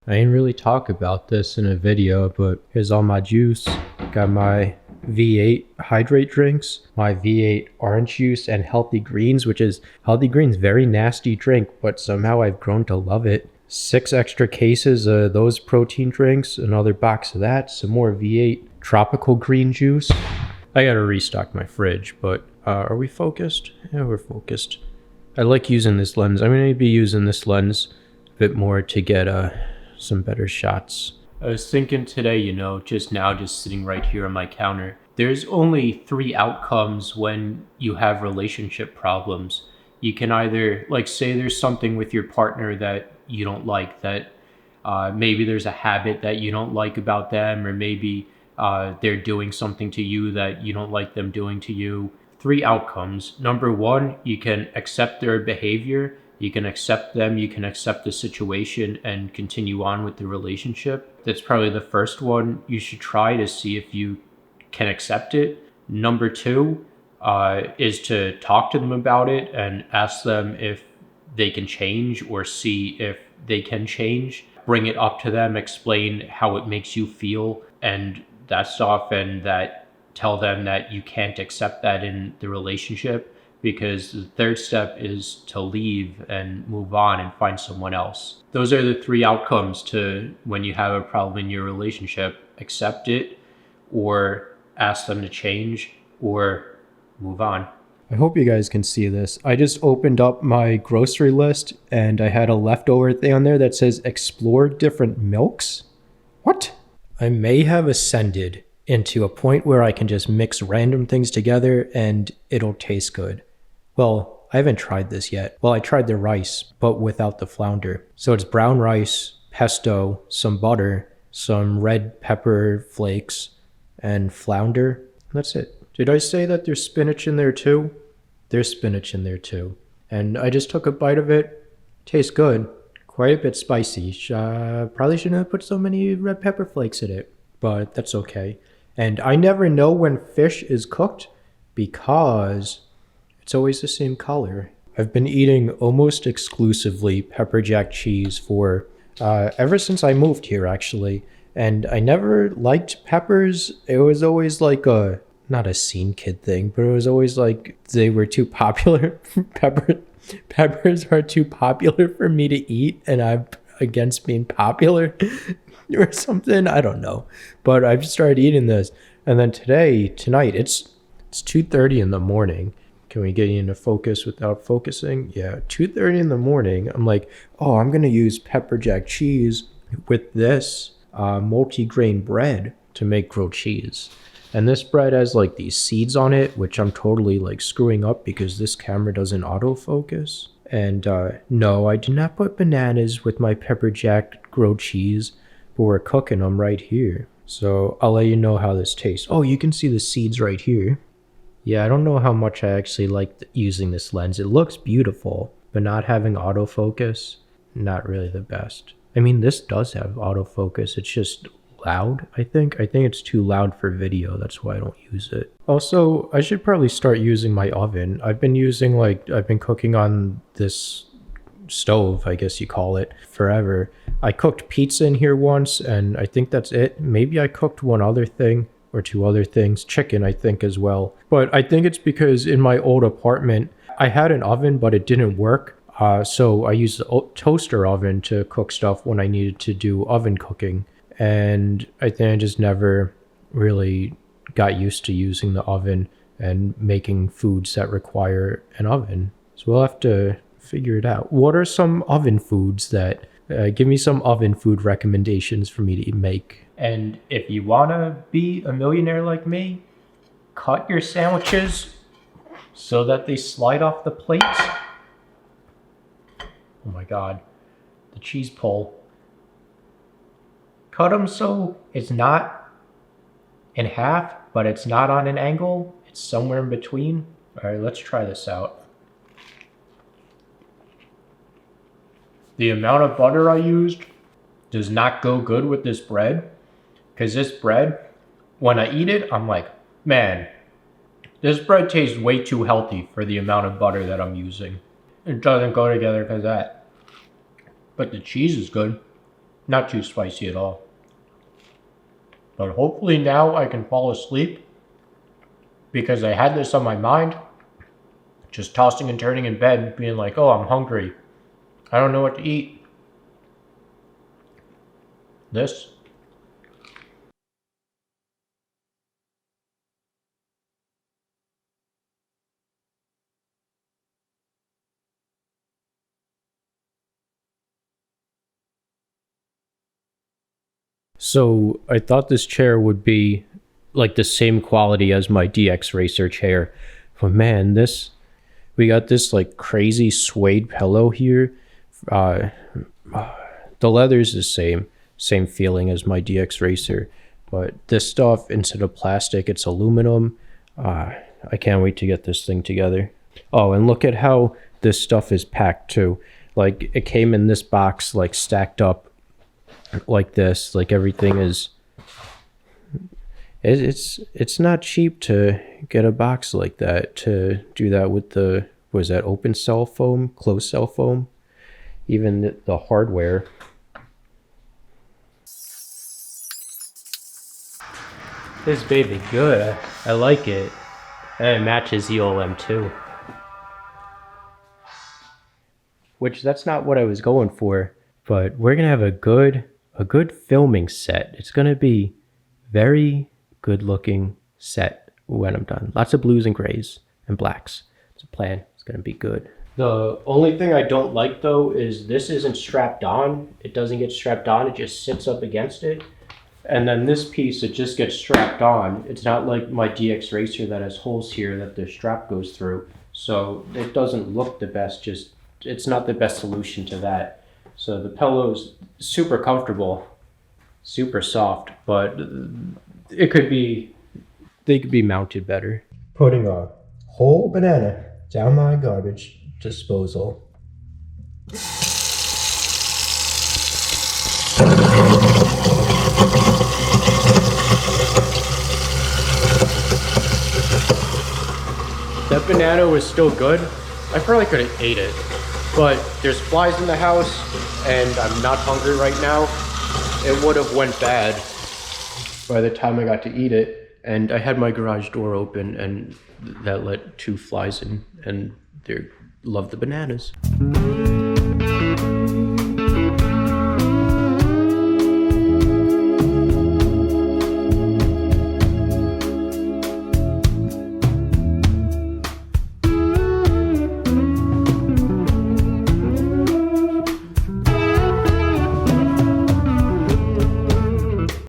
I didn't really talk about this in a video, but here's all my juice. Got my V8 hydrate drinks, my V8 orange juice, and Healthy Greens, which is Healthy Greens, very nasty drink, but somehow I've grown to love it. 6 extra cases of those protein drinks, another box of that, some more V8 tropical green juice. I gotta restock my fridge, but are we focused? Yeah, we're focused. I like using this lens. I'm gonna be using this lens a bit more to get some better shots. I was thinking today, just sitting right here on my counter, there's only 3 outcomes when you have relationship problems. You can either, say there's something with your partner that you don't like, that maybe there's a habit that you don't like about them, or maybe they're doing something to you that you don't like them doing to you. 3 outcomes. Number 1, you can accept their behavior. You can accept them, you can accept the situation and continue on with the relationship. That's probably the first one you should try to see if you can accept it. Number 2 is to talk to them about it and ask them if they can change or see if they can change. Bring it up to them, explain how it makes you feel and that stuff, and that tell them that you can't accept that in the relationship. Because the third step is to leave and move on and find someone else. Those are the 3 outcomes to when you have a problem in your relationship. Accept it, or ask them to change, or move on. I hope you guys can see this. I just opened up my grocery list and I had a leftover thing on there that says explore different milks. What? I may have ascended into a point where I can just mix random things together and it'll taste good. Well, I haven't tried this yet. Well, I tried the rice, but without the flounder. So it's brown rice, pesto, some butter, some red pepper flakes, and flounder. That's it. Did I say that there's spinach in there too? There's spinach in there too. And I just took a bite of it. Tastes good. Quite a bit spicy. Probably shouldn't have put so many red pepper flakes in it, but that's okay. And I never know when fish is cooked because it's always the same color. I've been eating almost exclusively pepper jack cheese for ever since I moved here, actually. And I never liked peppers. It was always like not a scene kid thing, but it was always like they were too popular. Peppers are too popular for me to eat, and I'm against being popular or something. I don't know. But I've started eating this. And then tonight, it's 2:30 in the morning. Can we get you into focus without focusing? Yeah, 2:30 in the morning. I'm like, oh, I'm going to use pepper jack cheese with this multi-grain bread to make grilled cheese. And this bread has like these seeds on it, which I'm totally like screwing up because this camera doesn't autofocus. And no, I did not put bananas with my pepper jack grilled cheese, but we're cooking them right here. So I'll let you know how this tastes. Oh, you can see the seeds right here. Yeah, I don't know how much I actually like using this lens. It looks beautiful, but not having autofocus, not really the best. I mean, this does have autofocus. It's just loud, I think. I think it's too loud for video. That's why I don't use it. Also, I should probably start using my oven. I've been cooking on this stove, I guess you call it, forever. I cooked pizza in here once, and I think that's it. Maybe I cooked one other thing. Or 2 other things, chicken, I think, as well. But I think it's because in my old apartment, I had an oven, but it didn't work. So I used the toaster oven to cook stuff when I needed to do oven cooking. And I think I just never really got used to using the oven and making foods that require an oven. So we'll have to figure it out. What are some oven foods that, give me some oven food recommendations for me to make. And if you want to be a millionaire like me, cut your sandwiches so that they slide off the plates. Oh my God, the cheese pull. Cut them so it's not in half, but it's not on an angle. It's somewhere in between. All right, let's try this out. The amount of butter I used does not go good with this bread. Because this bread, when I eat it, I'm like, man, this bread tastes way too healthy for the amount of butter that I'm using. It doesn't go together because of that. But the cheese is good. Not too spicy at all. But hopefully now I can fall asleep, because I had this on my mind, just tossing and turning in bed, being like, oh, I'm hungry. I don't know what to eat. This. So I thought this chair would be like the same quality as my DX Racer chair. But man, we got this like crazy suede pillow here. Uh, the leather's the same feeling as my DX Racer. But this stuff, instead of plastic, it's aluminum. I can't wait to get this thing together. Oh, and look at how this stuff is packed too. Like it came in this box, like stacked up like this. Like everything is. It's not cheap to get a box like that, to do that with the, was that open cell foam, closed cell foam, even the hardware. This baby good. I like it. And it matches EOLM too. Which that's not what I was going for, but we're gonna have a good filming set. It's gonna be very good looking set when I'm done. Lots of blues and grays and blacks. It's a plan. It's gonna be good. The only thing I don't like though is this isn't strapped on. It doesn't get strapped on. It just sits up against it. And then this piece, it just gets strapped on. It's not like my DX Racer that has holes here that the strap goes through. So it doesn't look the best. Just, it's not the best solution to that. So the pillow's super comfortable, super soft, but they could be mounted better. Putting a whole banana down my garbage disposal. That banana was still good. I probably could have ate it, but there's flies in the house and I'm not hungry right now. It would have went bad by the time I got to eat it, and I had my garage door open and that let 2 flies in, and they love the bananas.